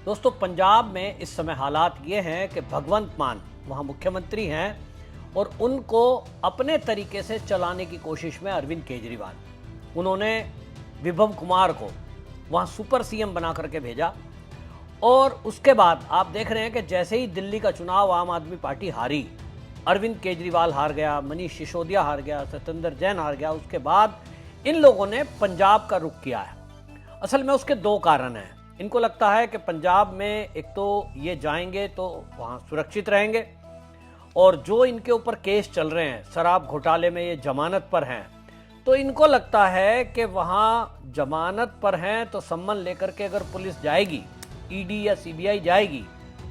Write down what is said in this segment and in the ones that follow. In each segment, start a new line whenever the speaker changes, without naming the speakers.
दोस्तों, पंजाब में इस समय हालात ये हैं कि भगवंत मान वहाँ मुख्यमंत्री हैं और उनको अपने तरीके से चलाने की कोशिश में अरविंद केजरीवाल, उन्होंने विभव कुमार को वहाँ सुपर सीएम बना करके भेजा। और उसके बाद आप देख रहे हैं कि जैसे ही दिल्ली का चुनाव आम आदमी पार्टी हारी, अरविंद केजरीवाल हार गया, मनीष सिसोदिया हार गया, सत्येंद्र जैन हार गया, उसके बाद इन लोगों ने पंजाब का रुख किया है। असल में उसके दो कारण हैं। इनको लगता है कि पंजाब में एक तो ये जाएंगे तो वहाँ सुरक्षित रहेंगे, और जो इनके ऊपर केस चल रहे हैं शराब घोटाले में, ये जमानत पर हैं, तो इनको लगता है कि वहाँ जमानत पर हैं तो सम्मन लेकर के अगर पुलिस जाएगी, ईडी या सीबीआई जाएगी,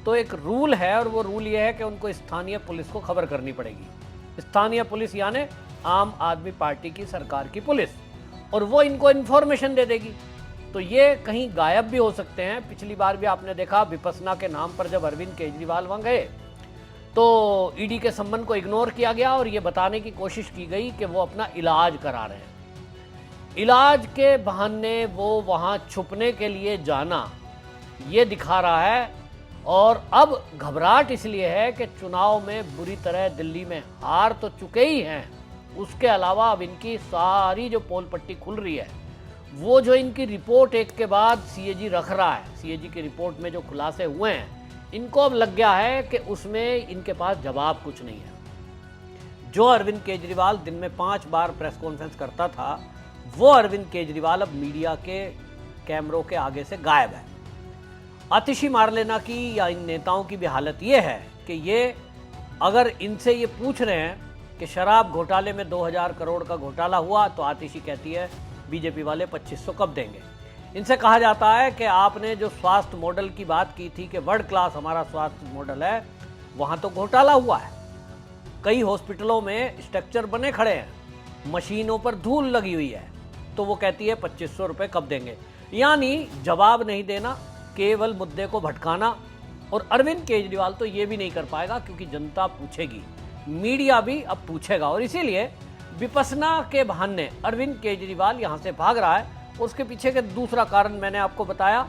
तो एक रूल है, और वो रूल ये है कि उनको स्थानीय पुलिस को खबर करनी पड़ेगी। स्थानीय पुलिस यानी आम आदमी पार्टी की सरकार की पुलिस, और वो इनको इन्फॉर्मेशन दे देगी। तो ये कहीं गायब भी हो सकते हैं। पिछली बार भी आपने देखा, विपसना के नाम पर जब अरविंद केजरीवाल वहाँ गए तो ईडी के सम्मन को इग्नोर किया गया और ये बताने की कोशिश की गई कि वो अपना इलाज करा रहे हैं। इलाज के बहाने वो वहाँ छुपने के लिए जाना, ये दिखा रहा है। और अब घबराहट इसलिए है कि चुनाव में बुरी तरह दिल्ली में हार तो चुके ही हैं, उसके अलावा अब इनकी सारी जो पोल पट्टी खुल रही है, वो जो इनकी रिपोर्ट एक के बाद सीएजी रख रहा है, सीएजी की रिपोर्ट में जो खुलासे हुए हैं, इनको अब लग गया है कि उसमें इनके पास जवाब कुछ नहीं है। जो अरविंद केजरीवाल दिन में 5 बार प्रेस कॉन्फ्रेंस करता था, वो अरविंद केजरीवाल अब मीडिया के कैमरों के आगे से गायब है। आतिशी मारलेना की या इन नेताओं की भी हालत ये है कि ये अगर इनसे ये पूछ रहे हैं कि शराब घोटाले में 2000 करोड़ का घोटाला हुआ, तो आतिशी कहती है बीजेपी वाले 2500 कब देंगे। इनसे कहा जाता है कि आपने जो स्वास्थ्य मॉडल की बात की थी कि वर्ल्ड क्लास हमारा स्वास्थ्य मॉडल है, वहाँ तो घोटाला हुआ है। कई हॉस्पिटलों में स्ट्रक्चर बने खड़े हैं, मशीनों पर धूल लगी हुई है, तो वो कहती है 2500 रुपये कब देंगे। यानी जवाब नहीं देना, केवल मुद्दे को भटकाना। और अरविंद केजरीवाल तो ये भी नहीं कर पाएगा, क्योंकि जनता पूछेगी, मीडिया भी अब पूछेगा, और इसीलिए विपसना के बहाने अरविंद केजरीवाल यहाँ से भाग रहा है। और उसके पीछे का दूसरा कारण मैंने आपको बताया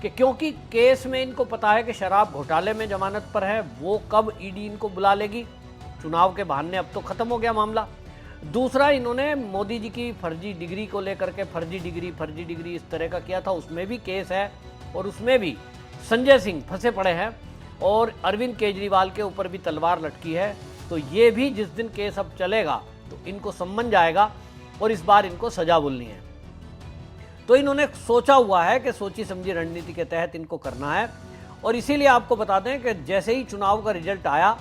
कि क्योंकि केस में इनको पता है कि शराब घोटाले में जमानत पर है, वो कब ईडी इनको बुला लेगी। चुनाव के बहाने अब तो खत्म हो गया मामला। दूसरा, इन्होंने मोदी जी की फर्जी डिग्री को लेकर के फर्जी डिग्री इस तरह का किया था, उसमें भी केस है, और उसमें भी संजय सिंह फंसे पड़े हैं, और अरविंद केजरीवाल के ऊपर भी तलवार लटकी है। तो ये भी जिस दिन केस अब चलेगा तो इनको सम्मन जाएगा, और इस बार इनको सजा बोलनी है। तो इन्होंने सोचा हुआ है कि सोची समझी रणनीति के तहत इनको करना है। और इसीलिए आपको बता दें कि जैसे ही चुनाव का रिजल्ट आया,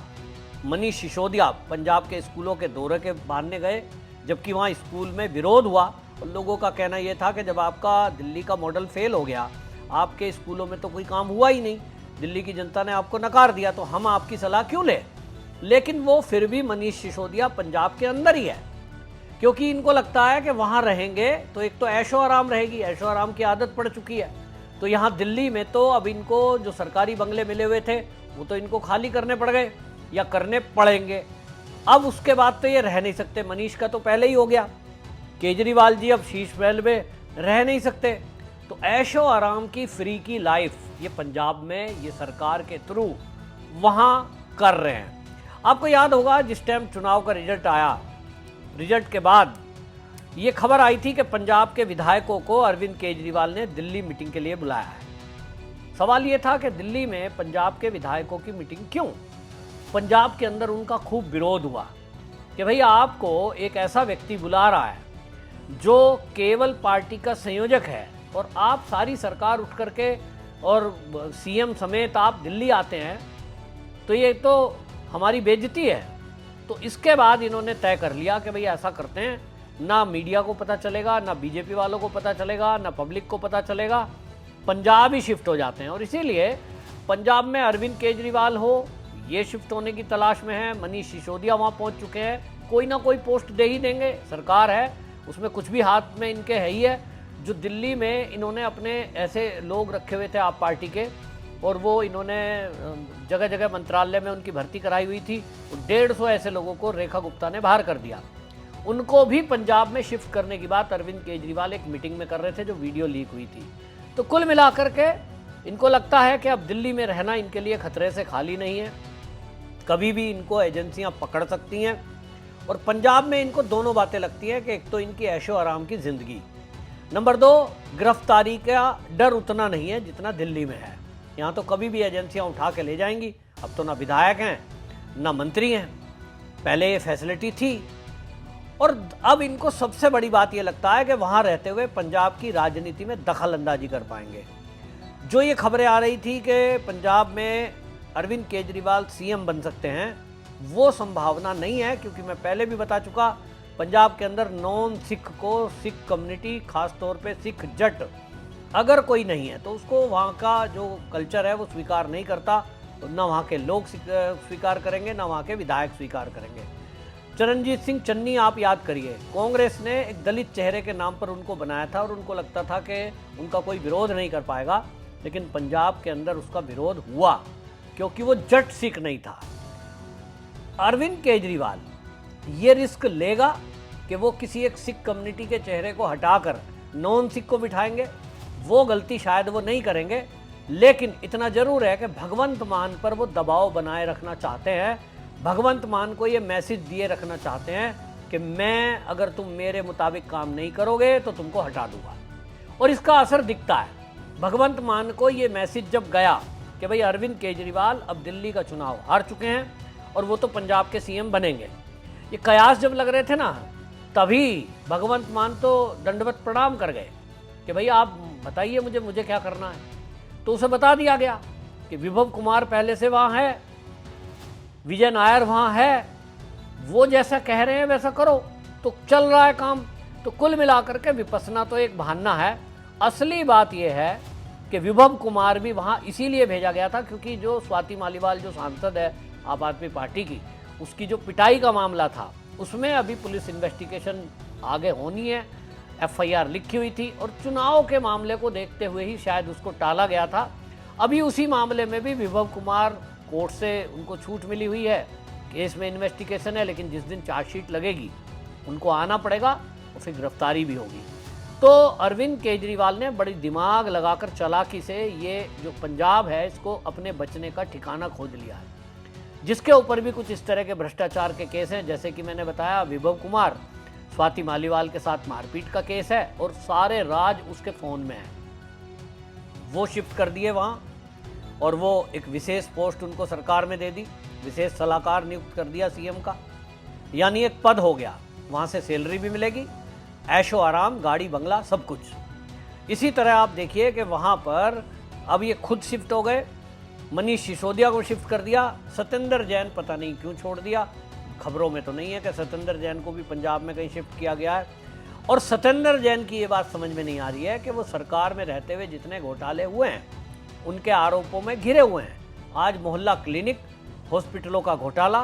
मनीष सिसोदिया पंजाब के स्कूलों के दौरे के बहाने गए, जबकि वहाँ स्कूल में विरोध हुआ, और लोगों का कहना यह था कि जब आपका दिल्ली का मॉडल फेल हो गया, आपके स्कूलों में तो कोई काम हुआ ही नहीं, दिल्ली की जनता ने आपको नकार दिया, तो हम आपकी सलाह क्यों लें। लेकिन वो फिर भी मनीष सिसोदिया पंजाब के अंदर ही है, क्योंकि इनको लगता है कि वहाँ रहेंगे तो एक तो ऐशो आराम रहेगी, ऐशो आराम की आदत पड़ चुकी है। तो यहाँ दिल्ली में तो अब इनको जो सरकारी बंगले मिले हुए थे, वो तो इनको खाली करने पड़ गए या करने पड़ेंगे। अब उसके बाद तो ये रह नहीं सकते। मनीष का तो पहले ही हो गया, केजरीवाल जी अब शीश महल में रह नहीं सकते। तो ऐशो आराम की फ्री की लाइफ ये पंजाब में ये सरकार के थ्रू वहाँ कर रहे हैं। आपको याद होगा, जिस टाइम चुनाव का रिजल्ट आया, रिजल्ट के बाद ये खबर आई थी कि पंजाब के विधायकों को अरविंद केजरीवाल ने दिल्ली मीटिंग के लिए बुलाया है। सवाल ये था कि दिल्ली में पंजाब के विधायकों की मीटिंग क्यों। पंजाब के अंदर उनका खूब विरोध हुआ कि भाई आपको एक ऐसा व्यक्ति बुला रहा है जो केवल पार्टी का संयोजक है, और आप सारी सरकार उठ करके और सीएम समेत आप दिल्ली आते हैं, तो ये तो हमारी बेइज्जती है। तो इसके बाद इन्होंने तय कर लिया कि भाई ऐसा करते हैं, ना मीडिया को पता चलेगा, ना बीजेपी वालों को पता चलेगा, ना पब्लिक को पता चलेगा, पंजाब ही शिफ्ट हो जाते हैं। और इसीलिए पंजाब में अरविंद केजरीवाल हो, ये शिफ्ट होने की तलाश में है। मनीष सिसोदिया वहाँ पहुँच चुके हैं, कोई ना कोई पोस्ट दे ही देंगे, सरकार है, उसमें कुछ भी हाथ में इनके है ही है। जो दिल्ली में इन्होंने अपने ऐसे लोग रखे हुए थे आप पार्टी के, और वो इन्होंने जगह जगह मंत्रालय में उनकी भर्ती कराई हुई थी, 150 ऐसे लोगों को रेखा गुप्ता ने बाहर कर दिया। उनको भी पंजाब में शिफ्ट करने की बात अरविंद केजरीवाल एक मीटिंग में कर रहे थे, जो वीडियो लीक हुई थी। तो कुल मिलाकर के इनको लगता है कि अब दिल्ली में रहना इनके लिए खतरे से खाली नहीं है, कभी भी इनको एजेंसियां पकड़ सकती हैं। और पंजाब में इनको दोनों बातें लगती हैं कि एक तो इनकी ऐशो आराम की ज़िंदगी, नंबर 2 गिरफ्तारी का डर उतना नहीं है जितना दिल्ली में है। यहाँ तो कभी भी एजेंसियां उठा के ले जाएंगी। अब तो ना विधायक हैं ना मंत्री हैं, पहले ये फैसिलिटी थी। और अब इनको सबसे बड़ी बात ये लगता है कि वहाँ रहते हुए पंजाब की राजनीति में दखल अंदाजी कर पाएंगे। जो ये खबरें आ रही थी कि पंजाब में अरविंद केजरीवाल सीएम बन सकते हैं, वो संभावना नहीं है, क्योंकि मैं पहले भी बता चुका, पंजाब के अंदर नॉन सिख को सिख कम्युनिटी, खास तौर पे सिख जट अगर कोई नहीं है तो उसको वहाँ का जो कल्चर है वो स्वीकार नहीं करता। तो ना वहाँ के लोग स्वीकार करेंगे, ना वहाँ के विधायक स्वीकार करेंगे। चरणजीत सिंह चन्नी आप याद करिए, कांग्रेस ने एक दलित चेहरे के नाम पर उनको बनाया था और उनको लगता था कि उनका कोई विरोध नहीं कर पाएगा, लेकिन पंजाब के अंदर उसका विरोध हुआ क्योंकि वो जट सिख नहीं था। अरविंद केजरीवाल ये रिस्क लेगा कि वो किसी एक सिख कम्युनिटी के चेहरे को हटाकर नॉन सिख को बिठाएंगे, वो गलती शायद वो नहीं करेंगे। लेकिन इतना जरूर है कि भगवंत मान पर वो दबाव बनाए रखना चाहते हैं, भगवंत मान को ये मैसेज दिए रखना चाहते हैं कि मैं अगर तुम मेरे मुताबिक काम नहीं करोगे तो तुमको हटा दूंगा। और इसका असर दिखता है। भगवंत मान को ये मैसेज जब गया कि भाई अरविंद केजरीवाल अब दिल्ली का चुनाव हार चुके हैं और वो तो पंजाब के सीएम बनेंगे, ये कयास जब लग रहे थे ना, तभी भगवंत मान तो दंडवत प्रणाम कर गए कि भाई आप बताइए मुझे क्या करना है। तो उसे बता दिया गया कि विभव कुमार पहले से वहाँ है, विजय नायर वहाँ है, वो जैसा कह रहे हैं वैसा करो, तो चल रहा है काम। तो कुल मिलाकर के विपස්සना तो एक बहाना है। असली बात यह है कि विभव कुमार भी वहाँ इसीलिए भेजा गया था क्योंकि जो स्वाति मालीवाल जो सांसद है आप आदमी पार्टी की, उसकी जो पिटाई का मामला था उसमें अभी पुलिस इन्वेस्टिगेशन आगे होनी है, एफआईआर लिखी हुई थी और चुनाव के मामले को देखते हुए ही शायद उसको टाला गया था। अभी उसी मामले में भी विभव कुमार कोर्ट से उनको छूट मिली हुई है, केस में इन्वेस्टिगेशन है, लेकिन जिस दिन चार्जशीट लगेगी उनको आना पड़ेगा और फिर गिरफ्तारी भी होगी। तो अरविंद केजरीवाल ने बड़ी दिमाग लगाकर चालाकी से ये जो पंजाब है इसको अपने बचने का ठिकाना खोज लिया है, जिसके ऊपर भी कुछ इस तरह के भ्रष्टाचार के केस हैं। जैसे कि मैंने बताया, विभव कुमार, स्वाति मालीवाल के साथ मारपीट का केस है और सारे राज उसके फ़ोन में है। वो शिफ्ट कर दिए वहाँ और वो एक विशेष पोस्ट उनको सरकार में दे दी, विशेष सलाहकार नियुक्त कर दिया सीएम का, यानी एक पद हो गया। वहाँ से सैलरी भी मिलेगी, ऐशो आराम, गाड़ी बंगला, सब कुछ। इसी तरह आप देखिए कि वहाँ पर अब ये खुद शिफ्ट हो गए, मनीष सिसोदिया को शिफ्ट कर दिया, सत्येंद्र जैन पता नहीं क्यों छोड़ दिया, खबरों में तो नहीं है कि सत्येंद्र जैन को भी पंजाब में कहीं शिफ्ट किया गया है। और सत्येंद्र जैन की ये बात समझ में नहीं आ रही है कि वो सरकार में रहते हुए जितने घोटाले हुए हैं उनके आरोपों में घिरे हुए हैं। आज मोहल्ला क्लिनिक, हॉस्पिटलों का घोटाला,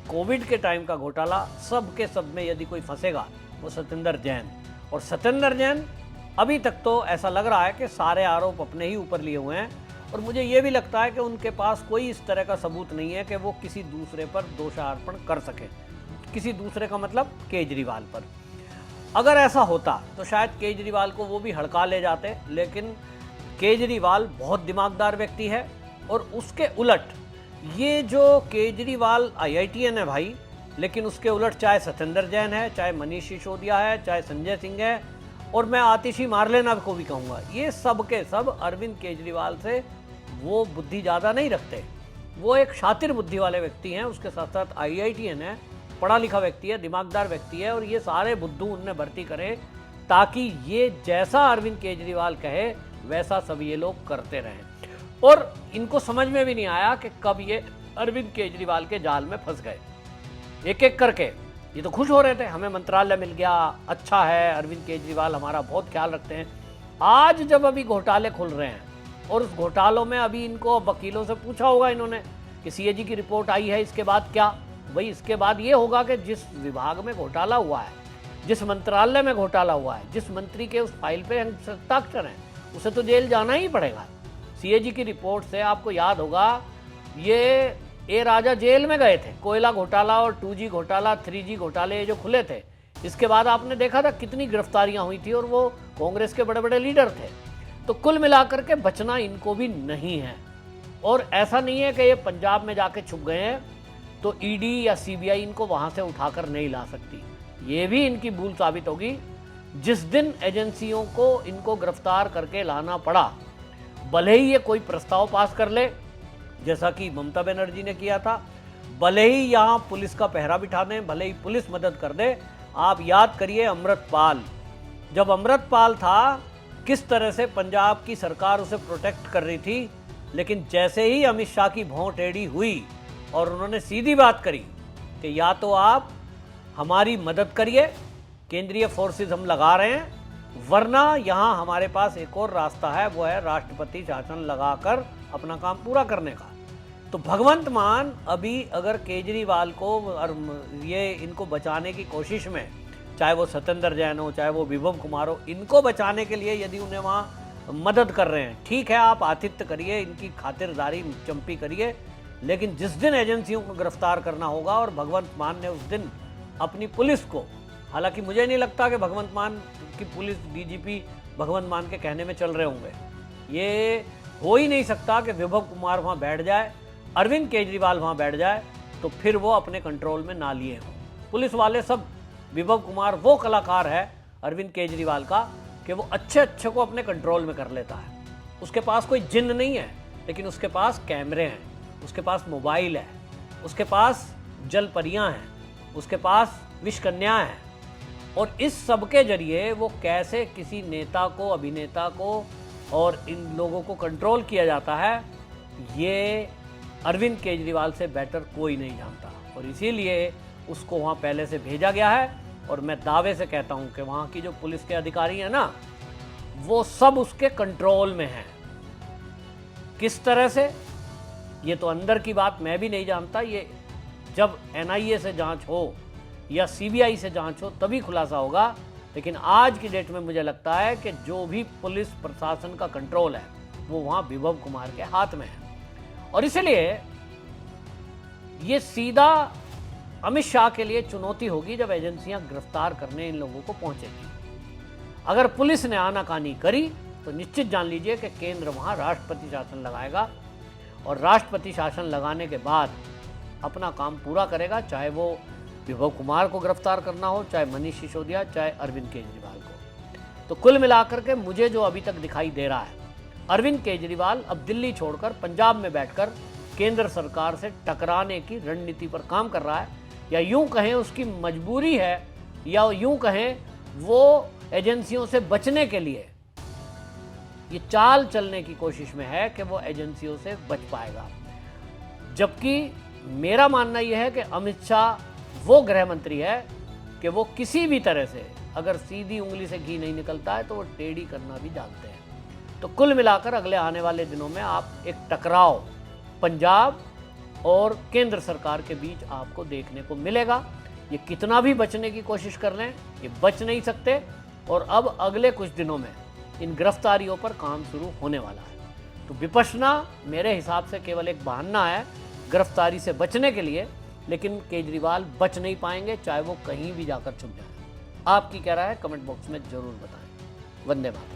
कोविड के टाइम का घोटाला, सब के सब में यदि कोई फंसेगा वो सत्येंद्र जैन। और सत्येंद्र जैन अभी तक तो ऐसा लग रहा है कि सारे आरोप अपने ही ऊपर लिए हुए हैं और मुझे ये भी लगता है कि उनके पास कोई इस तरह का सबूत नहीं है कि वो किसी दूसरे पर दोषारोपण कर सके। किसी दूसरे का मतलब केजरीवाल पर। अगर ऐसा होता तो शायद केजरीवाल को वो भी हड़का ले जाते, लेकिन केजरीवाल बहुत दिमागदार व्यक्ति है। और उसके उलट ये जो केजरीवाल IITN है भाई, लेकिन उसके उलट चाहे सत्येंद्र जैन है, चाहे मनीष सिसोदिया है, चाहे संजय सिंह है, और मैं आतिशी मारलेना को भी कहूँगा, ये सब के सब अरविंद केजरीवाल से वो बुद्धि ज़्यादा नहीं रखते। वो एक शातिर बुद्धि वाले व्यक्ति हैं, उसके साथ साथ IITN है, पढ़ा लिखा व्यक्ति है, दिमागदार व्यक्ति है, और ये सारे बुद्धू उनमें भर्ती करें ताकि ये जैसा अरविंद केजरीवाल कहे वैसा सब ये लोग करते रहें। और इनको समझ में भी नहीं आया कि कब ये अरविंद केजरीवाल के जाल में फंस गए। एक एक करके ये तो खुश हो रहे थे, हमें मंत्रालय मिल गया, अच्छा है, अरविंद केजरीवाल हमारा बहुत ख्याल रखते हैं। आज जब अभी घोटाले खुल रहे हैं और उस घोटालों में अभी इनको वकीलों से पूछा होगा इन्होंने कि CAG की रिपोर्ट आई है, इसके बाद क्या? भाई इसके बाद ये होगा कि जिस विभाग में घोटाला हुआ है, जिस मंत्रालय में घोटाला हुआ है, जिस मंत्री के उस फाइल पे हस्ताक्षर हैं, उसे तो जेल जाना ही पड़ेगा। CAG की रिपोर्ट से आपको याद होगा ये राजा जेल में गए थे, कोयला घोटाला और 2G घोटाला, 3G घोटाले ये जो खुले थे, इसके बाद आपने देखा था कितनी गिरफ्तारियां हुई थी और वो कांग्रेस के बड़े बड़े लीडर थे। तो कुल मिलाकर के बचना इनको भी नहीं है। और ऐसा नहीं है कि ये पंजाब में जाके छुप गए हैं तो ईडी या सीबीआई इनको वहां से उठाकर नहीं ला सकती। ये भी इनकी भूल साबित होगी। जिस दिन एजेंसियों को इनको गिरफ्तार करके लाना पड़ा, भले ही ये कोई प्रस्ताव पास कर ले, जैसा कि ममता बनर्जी ने किया था, भले ही यहाँ पुलिस का पहरा बिठा दें, भले ही पुलिस मदद कर दे। आप याद करिए अमृतपाल, जब अमृतपाल था किस तरह से पंजाब की सरकार उसे प्रोटेक्ट कर रही थी, लेकिन जैसे ही अमित शाह की भौं टेढ़ी हुई और उन्होंने सीधी बात करी कि या तो आप हमारी मदद करिए, केंद्रीय फोर्सेस हम लगा रहे हैं, वरना यहाँ हमारे पास एक और रास्ता है, वो है राष्ट्रपति शासन लगाकर अपना काम पूरा करने का। तो भगवंत मान अभी अगर केजरीवाल को और ये इनको बचाने की कोशिश में, चाहे वो सत्येंद्र जैन हो, चाहे वो विभव कुमार हो, इनको बचाने के लिए यदि उन्हें वहाँ मदद कर रहे हैं, ठीक है, आप आतिथ्य करिए, इनकी खातिरदारी चंपी करिए, लेकिन जिस दिन एजेंसियों को गिरफ्तार करना होगा, और भगवंत मान ने उस दिन अपनी पुलिस को, हालांकि मुझे नहीं लगता कि भगवंत मान की पुलिस डीजीपी भगवंत मान के कहने में चल रहे होंगे, ये हो ही नहीं सकता कि विभव कुमार वहाँ बैठ जाए, अरविंद केजरीवाल वहाँ बैठ जाए तो फिर वो अपने कंट्रोल में ना लिए हों। पुलिस वाले सब, विभव कुमार वो कलाकार है अरविंद केजरीवाल का कि वो अच्छे को अपने कंट्रोल में कर लेता है। उसके पास कोई जिन्न नहीं है, लेकिन उसके पास कैमरे हैं, उसके पास मोबाइल है, उसके पास जल परियां हैं, उसके पास विषकन्या है, और इस सब के जरिए वो कैसे किसी नेता को, अभिनेता को और इन लोगों को कंट्रोल किया जाता है, ये अरविंद केजरीवाल से बेटर कोई नहीं जानता। और इसीलिए उसको वहाँ पहले से भेजा गया है। और मैं दावे से कहता हूँ कि वहाँ की जो पुलिस के अधिकारी हैं ना, वो सब उसके कंट्रोल में हैं। किस तरह से, ये तो अंदर की बात मैं भी नहीं जानता, ये जब एनआईए से जांच हो या सीबीआई से जांच हो तभी खुलासा होगा। लेकिन आज की डेट में मुझे लगता है कि जो भी पुलिस प्रशासन का कंट्रोल है वो वहाँ विभव कुमार के हाथ में है। और इसलिए ये सीधा अमित शाह के लिए चुनौती होगी जब एजेंसियां गिरफ्तार करने इन लोगों को पहुंचेगी। अगर पुलिस ने आनाकानी करी तो निश्चित जान लीजिए कि केंद्र वहां राष्ट्रपति शासन लगाएगा, और राष्ट्रपति शासन लगाने के बाद अपना काम पूरा करेगा, चाहे वो विभव कुमार को गिरफ्तार करना हो, चाहे मनीष सिसोदिया, चाहे अरविंद केजरीवाल को। तो कुल मिलाकर के मुझे जो अभी तक दिखाई दे रहा है, अरविंद केजरीवाल अब दिल्ली छोड़कर पंजाब में बैठकर केंद्र सरकार से टकराने की रणनीति पर काम कर रहा है, या यूं कहें उसकी मजबूरी है, या यूं कहें वो एजेंसियों से बचने के लिए ये चाल चलने की कोशिश में है कि वो एजेंसियों से बच पाएगा। जबकि मेरा मानना यह है कि अमित शाह वो गृह मंत्री है कि वो किसी भी तरह से अगर सीधी उंगली से घी नहीं निकलता है तो वो टेढ़ी करना भी जानते हैं। तो कुल मिलाकर अगले आने वाले दिनों में आप एक टकराव पंजाब और केंद्र सरकार के बीच आपको देखने को मिलेगा। ये कितना भी बचने की कोशिश कर लें, ये बच नहीं सकते। और अब अगले कुछ दिनों में इन गिरफ्तारियों पर काम शुरू होने वाला है। तो विपश्यना मेरे हिसाब से केवल एक बहाना है गिरफ्तारी से बचने के लिए, लेकिन केजरीवाल बच नहीं पाएंगे, चाहे वो कहीं भी जाकर छुप जाए। आपकी क्या राय है कमेंट बॉक्स में जरूर बताएं। वंदे मातरम।